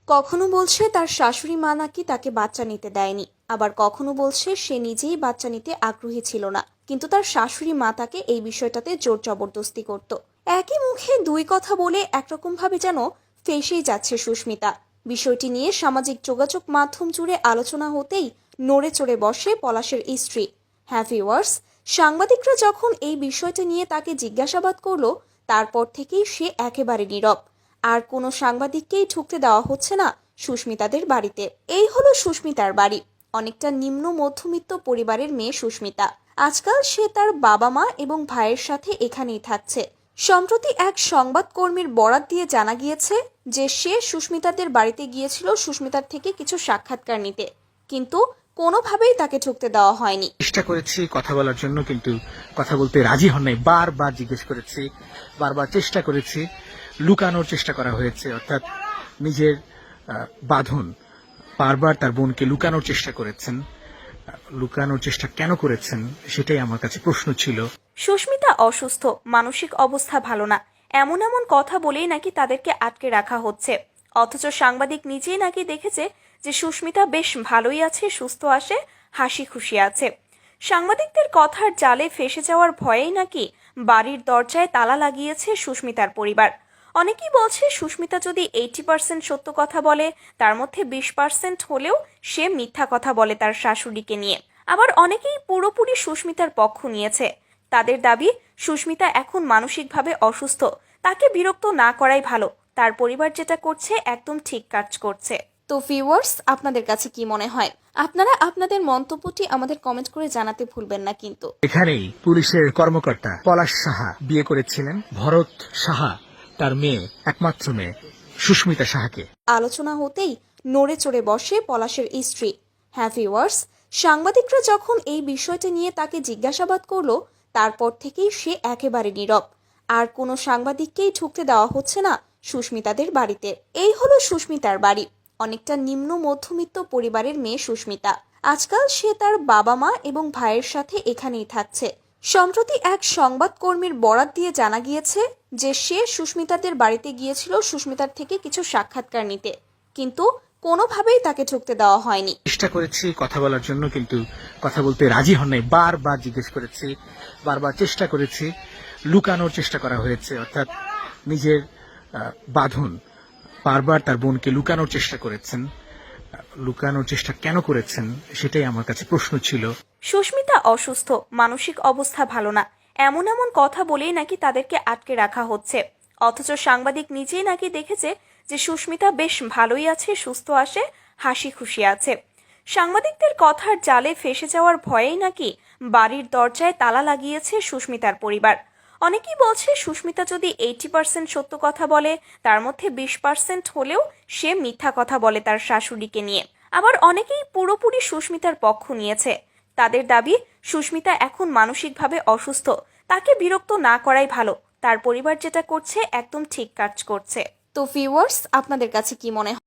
কখনো বলছে তার শাশুড়ি মা নাকি তাকে বাচ্চা নিতে দেয়নি, আবার কখনো বলছে সে নিজেই বাচ্চা নিতে আগ্রহী ছিল না, কিন্তু তার শাশুড়ি মা তাকে এই বিষয়টাতে জোর জবরদস্তি করত। একই মুখে দুই কথা বলে একরকম ভাবে যেন ফেঁসেই যাচ্ছে সুস্মিতা। বিষয়টি নিয়ে সামাজিক যোগাযোগ মাধ্যম জুড়ে আলোচনা হতেই নড়ে চড়ে বসে পলাশের স্ত্রী। হ্যাঁ ভিউয়ার্স, সাংবাদিকরা যখন এই বিষয়টা নিয়ে তাকে জিজ্ঞাসাবাদ করলো, তারপর থেকেই সে একেবারে নীরব। আর কোনো সাংবাদিককেই ঢুকতে দেওয়া হচ্ছে না সুস্মিতাদের বাড়িতে। এই হলো সুস্মিতার বাড়ি। অনেকটা নিম্ন মধ্যবিত্ত পরিবারের মেয়ে সুস্মিতা। আজকাল সে তার বাবা মা এবং ভাইয়ের সাথে এখানেই থাকছে। সম্প্রতি এক সংবাদকর্মীর বরাত দিয়ে জানা গিয়েছে যে সে সুস্মিতাদের বাড়িতে গিয়েছিল সুস্মিতার থেকে কিছু সাক্ষাৎকার নিতে, কিন্তু কোনোভাবেই তাকে ঢুকতে দেওয়া হয়নি। চেষ্টা করেছি কথা বলার জন্য, কিন্তু কথা বলতে রাজি হন নাই। বারবার জিজ্ঞেস করেছি, বারবার চেষ্টা করেছি, লুকানোর চেষ্টা করা হয়েছে, অর্থাৎ নিজের বাঁধন বারবার তার বোনকে লুকানোর চেষ্টা করেছেন। লুকানোর চেষ্টা কেন করেছেন সেটাই আমার কাছে প্রশ্ন ছিল। সুস্মিতা অসুস্থ, মানসিক অবস্থা ভালো না, এমন এমন কথা বলেই নাকি তাদেরকে আটকে রাখা হচ্ছে। অথচ সাংবাদিক নিজেই নাকি দেখেছে যে সুস্মিতা বেশ ভালোই আছে, সুস্থ আছে, হাসি খুশি আছে। সাংবাদিকদের কথার জালে ফেসে যাওয়ার ভয়েই নাকি বাড়ির দরজায় তালা লাগিয়েছে সুস্মিতার পরিবার। অনেকেই বলছে সুস্মিতা যদি 80% সত্য কথা বলে, তার মধ্যে 20% হলেও সে মিথ্যা কথা বলে তার শাশুড়িকে নিয়ে। আবার অনেকেই পুরোপুরি সুস্মিতার পক্ষ নিয়েছে। তাদের দাবি সুস্মিতা এখন মানসিকভাবে অসুস্থ, তাকে বিরক্ত না করাই ভালো। তার পরিবার যেটা করছে একদম ঠিক কাজ করছে। তো ভিউয়ার্স, আপনাদের কাছে কি মনে হয়? আপনারা আপনাদের মন্তব্যটি আমাদের কমেন্ট করে জানাতে ভুলবেন না কিন্তু। এখানেই পুলিশের কর্মকর্তা পলাশ সাহা বিয়ে করেছিলেন ভরত সাহা, তার মেয়ে, একমাত্র মেয়ে সুস্মিতা সাহাকে। আলোচনা হতেই নড়ে চড়ে বসে পলাশের স্ত্রী। হ্যাঁ ভিউয়ার্স, সাংবাদিকরা যখন এই বিষয়টা নিয়ে তাকে জিজ্ঞাসাবাদ করলো, তারপর থেকেই সে একেবারে নীরব। আর কোনো সাংবাদিককেই ঢুকতে দেওয়া হচ্ছে না সুস্মিতাদের বাড়িতে। এই হলো সুস্মিতার বাড়ি। অনেকটা নিম্ন মধ্যবিত্ত পরিবারের মেয়ে সুস্মিতা। আজকাল সে তার বাবা মা এবং ভাইয়ের সাথে এখানেই থাকছে। সম্প্রতি এক সংবাদকর্মীর বরাত দিয়ে জানা গিয়েছে যে সে সুস্মিতাদের বাড়িতে গিয়েছিল সুস্মিতার থেকে কিছু সাক্ষাৎকার নিতে, কিন্তু কোনোভাবেই তাকে ঢুকতে দেওয়া হয়নি। চেষ্টা করেছি কথা বলার জন্য, কিন্তু কথা বলতে রাজি হন নাই। বারবার জিজ্ঞেস করেছি, বারবার চেষ্টা করেছি, লুকানোর চেষ্টা করা হয়েছে, অর্থাৎ নিজের বাঁধন বারবার তার বোনকে লুকানোর চেষ্টা করেছেন। লুকানোর চেষ্টা কেন করেছেন সেটাই আমার কাছে প্রশ্ন ছিল। সুস্মিতা অসুস্থ, মানসিক অবস্থা ভালো না, এমন এমন কথা বলেই নাকি তাদেরকে আটকে রাখা হচ্ছে। অথচ সাংবাদিক নিজেই নাকি দেখেছে যে সুস্মিতা বেশ ভালোই আছে, সুস্থ আছে, হাসি খুশি আছে। সাংবাদিকদের কথার জালে ফেসে যাওয়ার ভয়েই নাকি বাড়ির দরজায় তালা লাগিয়েছে সুস্মিতার পরিবার। অনেকেই বলছে সুস্মিতা যদি 80% সত্য কথা বলে, তার মধ্যে 20% হলেও সে মিথ্যা কথা বলে তার শাশুড়িকে নিয়ে। আবার অনেকেই পুরোপুরি সুস্মিতার পক্ষ নিয়েছে। তাদের দাবি সুস্মিতা এখন মানসিকভাবে অসুস্থ, তাকে বিরক্ত না করাই ভালো। তার পরিবার যেটা করছে একদম ঠিক কাজ করছে। তো ভিউয়ার্স, আপনাদের কাছে কি মনে হয়?